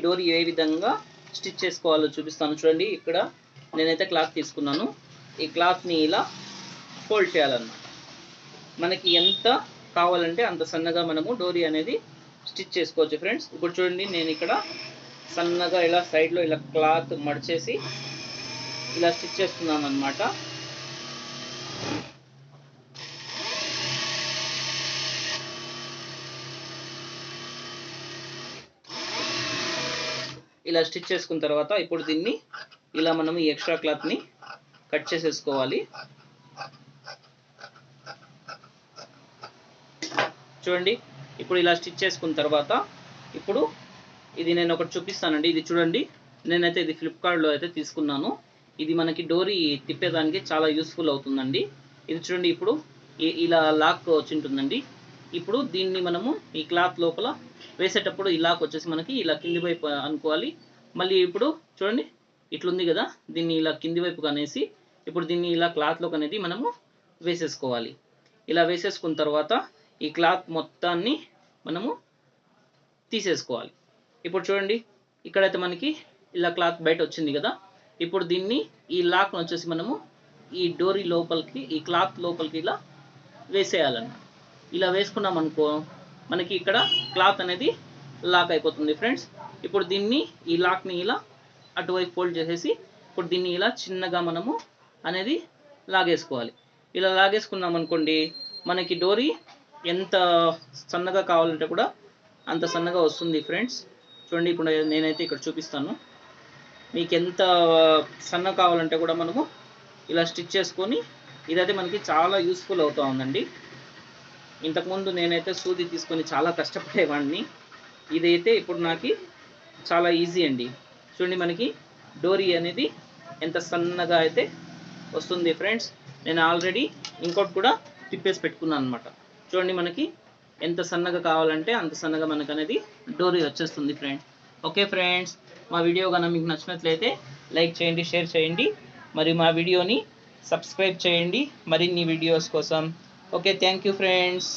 డోరీ ఏ విధంగా స్టిచ్ చేసుకోవాలో చూపిస్తాను చూడండి. ఇక్కడ నేనైతే క్లాత్ తీసుకున్నాను. ఈ క్లాత్ని ఇలా ఫోల్డ్ చేయాలన్నమాట. మనకి ఎంత కావాలంటే అంత సన్నగా మనము డోరీ అనేది స్టిచ్ చేసుకోవచ్చు ఫ్రెండ్స్. ఇప్పుడు చూడండి, నేను ఇక్కడ సన్నగా ఇలా సైడ్లో ఇలా క్లాత్ మడిచేసి ఇలా స్టిచ్ చేస్తున్నాను అన్నమాట. ఇలా స్టిచ్ చేసుకున్న తర్వాత ఇప్పుడు దీన్ని ఇలా మనము ఈ ఎక్స్ట్రా క్లాత్ని కట్ చేసేసుకోవాలి. చూడండి, ఇప్పుడు ఇలా స్టిచ్ చేసుకున్న తర్వాత ఇప్పుడు ఇది నేను ఒకటి చూపిస్తానండి. ఇది చూడండి, నేనైతే ఇది ఫ్లిప్కార్ట్లో అయితే తీసుకున్నాను. ఇది మనకి డోరీ తిప్పేదానికి చాలా యూస్ఫుల్ అవుతుందండి. ఇది చూడండి, ఇప్పుడు ఇలా లాక్ వచ్చి ఉంటుందండి. ఇప్పుడు దీన్ని మనము ఈ క్లాత్ లోపల వేసేటప్పుడు ఈ లాక్ వచ్చేసి మనకి ఇలా కింది వైపు అనుకోవాలి. మళ్ళీ ఇప్పుడు చూడండి, ఇట్లుంది కదా, దీన్ని ఇలా కింది వైపుగా అనేసి ఇప్పుడు దీన్ని ఇలా క్లాత్లోకి అనేది మనము వేసేసుకోవాలి. ఇలా వేసేసుకున్న తర్వాత ఈ క్లాత్ మొత్తాన్ని మనము తీసేసుకోవాలి. ఇప్పుడు చూడండి, ఇక్కడైతే మనకి ఇలా క్లాత్ బయట వచ్చింది కదా. ఇప్పుడు దీన్ని ఈ లాక్ను వచ్చేసి మనము ఈ డోరీ లోపలికి ఈ క్లాత్ లోపలికి ఇలా వేసేయాలన్నమాట. ఇలా వేసుకున్నాం అనుకో, మనకి ఇక్కడ క్లాత్ అనేది లాక్ అయిపోతుంది ఫ్రెండ్స్. ఇప్పుడు దీన్ని ఈ లాక్ని ఇలా అటువైపు ఫోల్డ్ చేసేసి ఇప్పుడు దీన్ని ఇలా చిన్నగా మనము అనేది లాగేసుకోవాలి. ఇలా లాగేసుకున్నాం అనుకోండి, మనకి డోరీ ఎంత సన్నగా కావాలంటే కూడా అంత సన్నగా వస్తుంది ఫ్రెండ్స్. చూడండి, ఇప్పుడు నేనైతే ఇక్కడ చూపిస్తాను. మీకు ఎంత సన్న కావాలంటే కూడా మనము ఇలా స్టిచ్ చేసుకొని ఇదైతే మనకి చాలా యూస్ఫుల్ అవుతూ ఉందండి. ఇంతకుముందు నేనైతే సూది తీసుకొని చాలా కష్టపడేవాడిని. ఇదైతే ఇప్పుడు నాకు చాలా ఈజీ అండి. చూడండి, మనకి డోరీ అనేది ఎంత సన్నగా అయితే వస్తుంది ఫ్రెండ్స్. నేను ఆల్రెడీ ఇంకోటి కూడా తిప్పేసి పెట్టుకున్నాను అనమాట. చూడండి, మనకి ఎంత సన్నగా కావాలంటే అంత సన్నగా మనకు అనేది డోరీ వచ్చేస్తుంది ఫ్రెండ్స్. ఓకే ఫ్రెండ్స్, మా వీడియో కనుక మీకు నచ్చినట్లయితే లైక్ చేయండి, షేర్ చేయండి, మరియు మా వీడియోని సబ్స్క్రైబ్ చేయండి మరిన్ని వీడియోస్ కోసం. Okay, thank you friends.